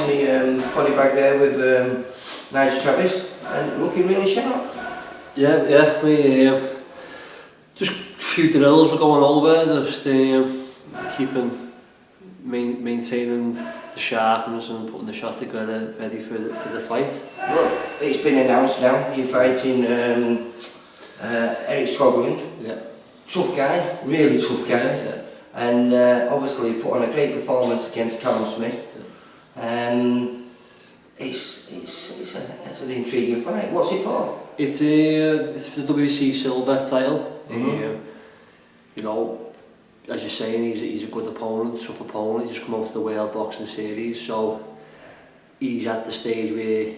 on the body bag there with Nigel Travis and looking really sharp. Yeah, we just a few drills we're going over, just maintaining the sharpness and putting the shot together ready for the fight. Well, it's been announced now, you're fighting Erik Skoglund. Yeah. Tough guy, really tough guy. Yeah. And obviously put on a great performance against Callum Smith. Yeah. It's an intriguing fight. What's it for? It's for the WBC silver title. You know, as you're saying, he's a good opponent, tough opponent. He's just come out of the World Boxing Series, so he's at the stage where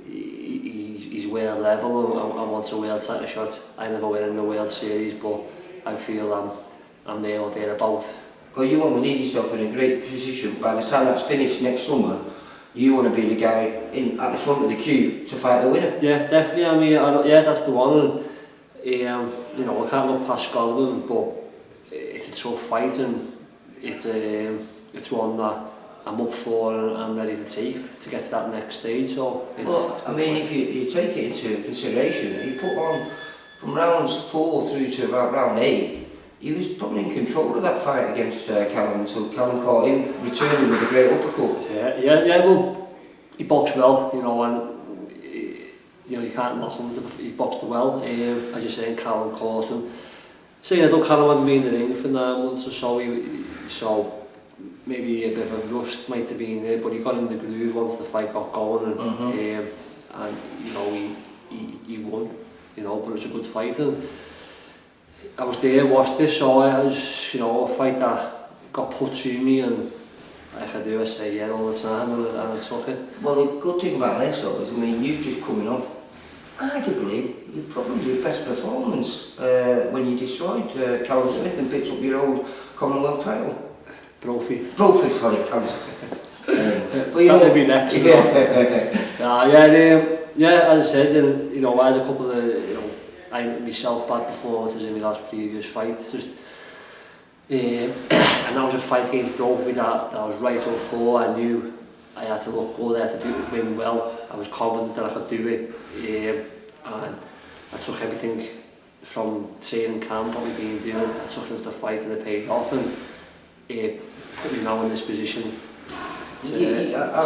he's world level and wants a world title shot. I never win in the World Series, but I feel I'm there or thereabouts. Well, you want to leave yourself in a great position. By the time that's finished next summer, you want to be the guy at the front of the queue to fight the winner. Yeah, definitely. I mean, that's the one. And, you know, I can't look past Scotland, but it's a tough fight, and it's one that I'm up for and I'm ready to take to get to that next stage. So well, I mean, if you take it into consideration, he put on from rounds 4 through to about round 8. He was probably in control of that fight against Callum until Callum caught him returning with a great uppercut. Yeah. Well, he boxed well, you know, and you know you can't knock him. He boxed well. As you're saying, Callum caught him. Saying I don't Callum hadn't been in the ring for 9 months or so. So maybe a bit of a rust might have been there, but he got in the groove once the fight got going, and you know he won. You know, but it was a good fight. And I was there, watched this, so it was, you know, a fight that got put to me, and like I do, I say yeah all the time, and I took it. Well, the good thing about this though is, I mean, you've just coming off, arguably, probably your best performance when you destroyed Callum Smith and picked up your old Commonwealth title. Brophy, sorry, Callum Smith. But you know, be next. Yeah, as I said, and, you know, I had a couple of, you know, I myself bad performances in my last previous fights, just, and that was a fight against Brophy that I was right up for. I knew I had to look good, I had to win well. I was confident that I could do it, and I took everything from training camp, what we've been doing, I took it as the fight and it paid off, and put me now in this position. I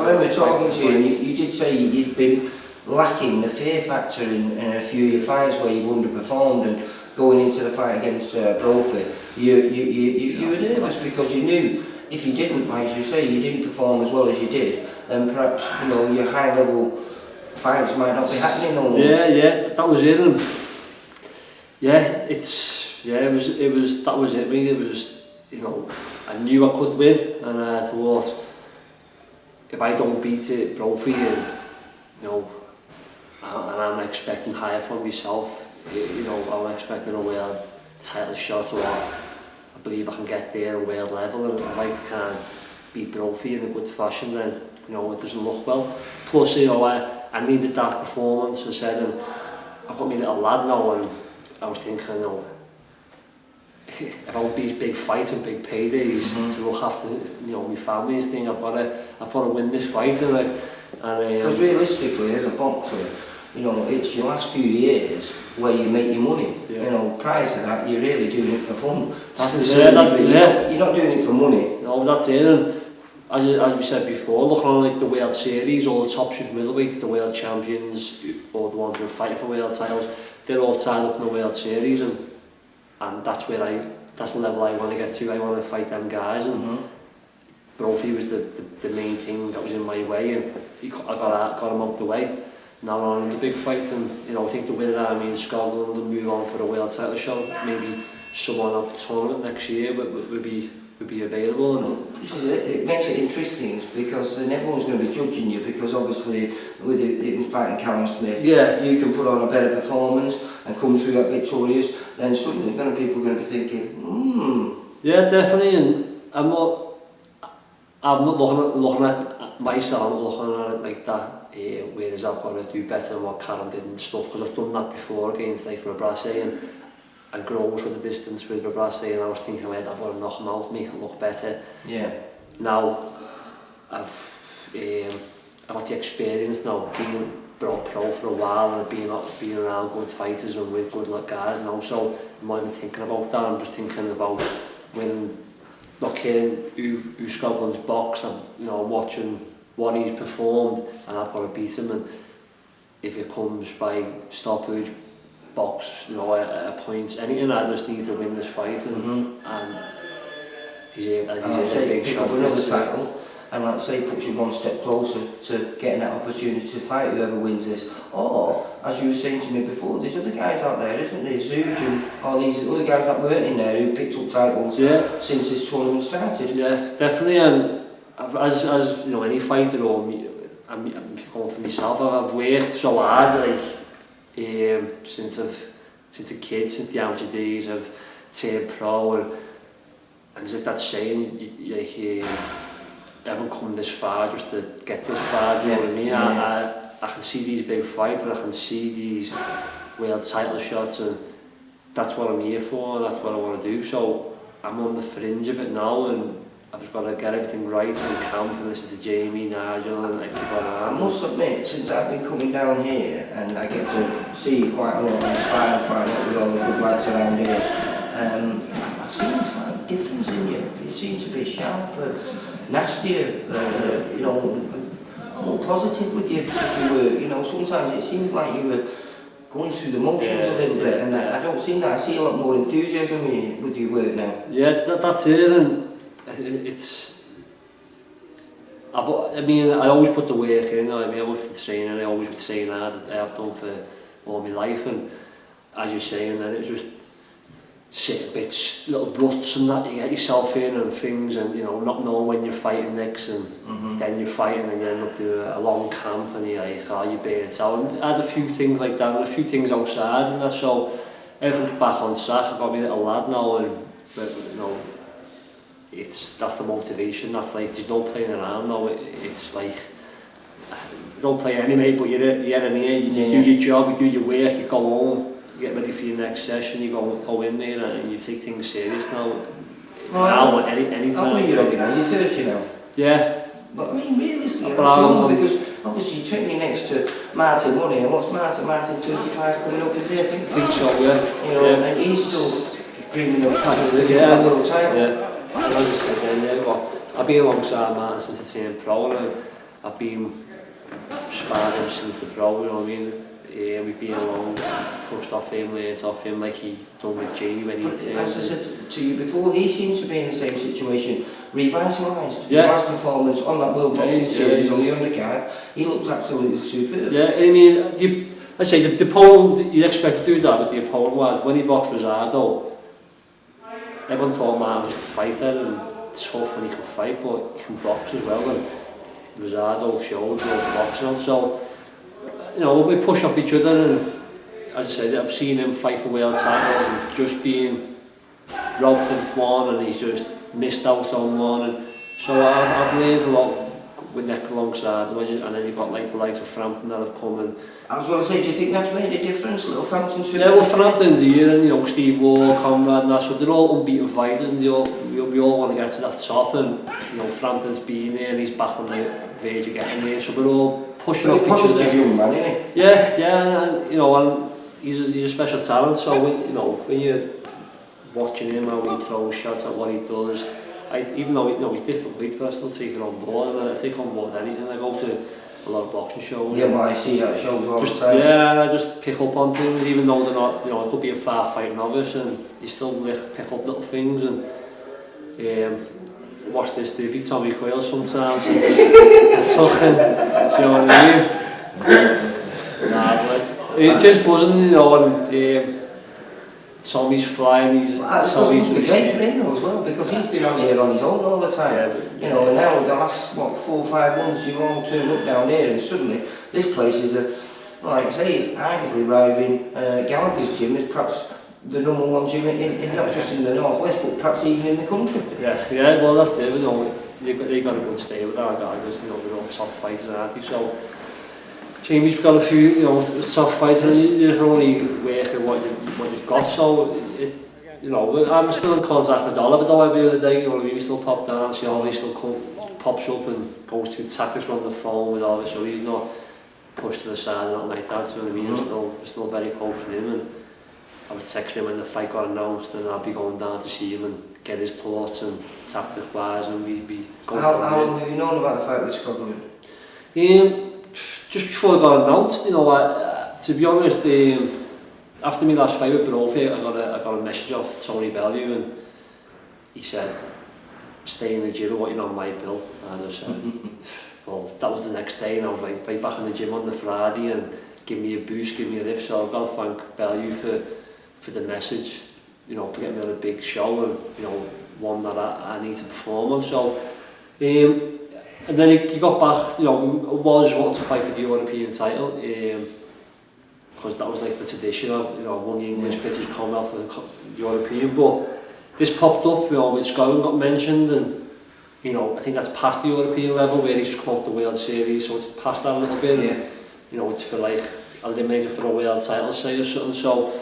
remember talking to you, and you did say you'd been lacking the fear factor in a few of your fights where you've underperformed, and going into the fight against Brophy, you were nervous because you knew if you didn't, like you say, you didn't perform as well as you did, then perhaps, you know, your high level fights might not be happening no more. Yeah, that was it. And it was that was it. Really, it was, you know, I knew I could win, and I thought if I don't beat it, Brophy, and you know, and I'm expecting higher from myself. You know, I'm expecting a world title shot, or I believe I can get there at world level, and if I can't beat Brophy in a good fashion, then, you know, it doesn't look well. Plus, you know, I needed that performance, I said, and I've got my little lad now, and I was thinking, you know, if I want these big fights and big paydays to look after, you know, my family's thing, I've got to win this fight, and because realistically, as a boxer, you know, it's your last few years where you make your money. Yeah. You know, prior to that, you're really doing it for fun. You're not doing it for money. No, that's it. And as we said before, looking on like the World Series, all the top super middleweights, the world champions, or the ones who are fighting for world titles, they're all tied up in the World Series, and that's where that's the level I want to get to. I want to fight them guys, and Brophy was the main thing that was in my way, and I got him out the way. Now on in the big fight, and you know, I think the winner, I mean, Scotland will move on for a world title shot. Maybe someone out the tournament next year would be available. And it makes it interesting because then everyone's going to be judging you, because obviously with it fighting Callum Smith, you can put on a better performance and come through that victorious. Then suddenly people are going to be thinking, Yeah, definitely, and I'm not looking at myself, I'm looking at it like that. Whereas I've got to do better than what Callum did and stuff, because I've done that before against like Rabrase and grows with the distance with Rabrase, and I was thinking, I've got to knock him out, make him look better. Yeah. Now I've got the experience now, being pro for a while and being around good fighters and with good guys now, so I'm not even thinking about that. I'm just thinking about winning, not caring who Skoglund's boxed, and watching what he's performed, and I've got to beat him. And if it comes by stoppage, box, at a point, anything, I just need to win this fight, and he's a big shot. Another title, and like say, puts you one step closer to getting that opportunity to fight whoever wins this. Or, as you were saying to me before, there's other guys out there, isn't there? Zuj and all these other guys that weren't in there who picked up titles since this tournament started. Yeah, definitely. And as any fighter, or me, I'm going for myself, I've worked so hard, since a kid, since the amateur days, I've turned pro, and it's like that saying, you haven't come this far just to get this far, do you know what I mean? I can see these big fights, and I can see these world title shots, and that's what I'm here for, and that's what I want to do. So I'm on the fringe of it now, and I've just got to get everything right in camp and listen to Jamie, Nigel, and everybody. I must admit, since I've been coming down here, and I get to see quite a lot and inspire quite a lot with all the good lads around here, I've seen a slight difference in you. You seem to be sharper, nastier, more positive with your work. Sometimes it seems like you were going through the motions a little bit, and I don't see that. I see a lot more enthusiasm with your work now. Yeah, that's it, and it's, I always put the work in. I always put the training. I always would train hard. I have done for all my life, and as you're saying, then it's just sit a bit, little ruts and that you get yourself in and things, and not knowing when you're fighting next, and then you're fighting and you end up doing a long camp, and you're like, you're burnt out. And I had a few things like that, and a few things outside and that, so everything's back on track. I've got my little lad now, and that's the motivation. That's like, there's no playing around now. It's like, you don't play anyway, but you're in here, you do your job, you do your work, you go home, you get ready for your next session, you go in there, and you take things serious now. Now, any time. How old are you now? You're 30 now? Yeah. But I mean, realistically, because obviously you're training next to Martin Money, and what's Martin 25 coming up with there? I think so, yeah. And he's still dreaming of a little title. Yeah. I've been alongside Martin since I turned pro, and I've been sparring since the pro, you know what I mean? We've been along, pushed off him, learnt off him, like he's done with Jamie when he turned. As I said to you before, he seems to be in the same situation, revitalised. His last performance on that World Boxing Series on the undercard, he looks absolutely superb. Yeah, I mean, the opponent, you'd expect to do that with the opponent. When he boxed Rosado, everyone thought Martin was a fighter and tough and he could fight, but he can box as well, and Rosado showed he was boxing. So, we push off each other, and as I said, I've seen him fight for world titles and just being robbed of one, and he's just missed out on one, and so I've learned a lot with Nick alongside him, and then you've got like the likes of Frampton that have come in. I was going to say, do you think that's made a difference, little Frampton too? Yeah, well, Frampton's here, and Steve Wall, Conrad and that, so they're all unbeaten fighters, and we all want to get to that top, and Frampton's been there and he's back on the verge of getting there, so we're all pushing up each other. Positive young man, isn't he? Yeah, and he's a special talent, so when you're watching him, how he throws shots, at what he does, even though he's different weight, but I still take it on board, and I take on board anything. I go to a lot of boxing shows. Yeah, well, I see at shows all the time. Yeah, and I just pick up on things, even though they're not, it could be a far fight novice, and you still pick up little things, and watch this Divvy Tommy Quayle sometimes. Sucking, do you know what I mean? But it's just buzzing, and Tommy's flying, he's... Tommy's great for him though as well, because he's been on here on his own all the time. And now the last, 4 or 5 months, you've all turned up down here, and suddenly this place is like I say, arguably rivaling Gallagher's gym, is perhaps the #1 gym in not just in the northwest, but perhaps even in the country. Yeah, well that's it, they've got a good stay with our guys, they're all top fighters, aren't they? So Jamie's got a few, top fighters, and you can only work at what you've got. So I'm still in contact with Oliver though every other day. We still pop down, see Ollie still pops up and goes through tactics on the phone with all this, so he's not pushed to the side or nothing like that, you know what I mean? We're still very close with him, and I would text him when the fight got announced, and I'd be going down to see him and get his thoughts and tactics wise, and we'd be going How long have you known about the fight with Skoglund? Just before it got announced, you know, to be honest, after my last fight with Brophy, I got a message off Tony Bellew, and he said, stay in the gym, I want you on my bill. And I said, well, that was the next day, and I was right back in the gym on the Friday, and give me a boost, give me a lift. So I've got to thank Bellew for the message, you know, for getting me on a big show, and you know, one that I need to perform on. So, and then he got back, you know, I was wanting to fight for the European title, because that was like the tradition of, you know, won the English, British, Commonwealth for the European. But this popped up, you know, with Skoglund got mentioned, and you know, I think that's past the European level where he's just come out the World Series, so it's past that a little bit. Yeah. You know, it's for like eliminated for a world title, say, or something. So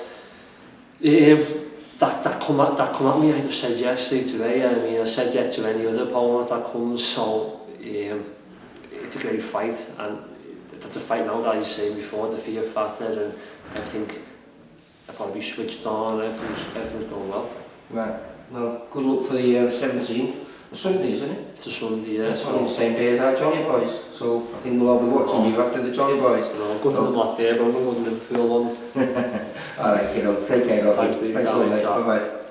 that come at me. I just said yes straight away. I mean, I said yes to any other opponent that comes. So it's a great fight, and that's a fight now that I was saying before, the fear factor and everything. I'll probably be switched on. Everything's going well. Right. Well, good luck for the 17th. A Sunday, isn't it? It's a Sunday, yeah. It's on the same day as our Jolly Boys, so I think we'll all be watching you after the Jolly Boys. No, go to them out there, but I'm going to go to the Liverpool one. Alright, kiddo. Take care, Robbie. Thanks, Thanks a lot, mate. Bye-bye.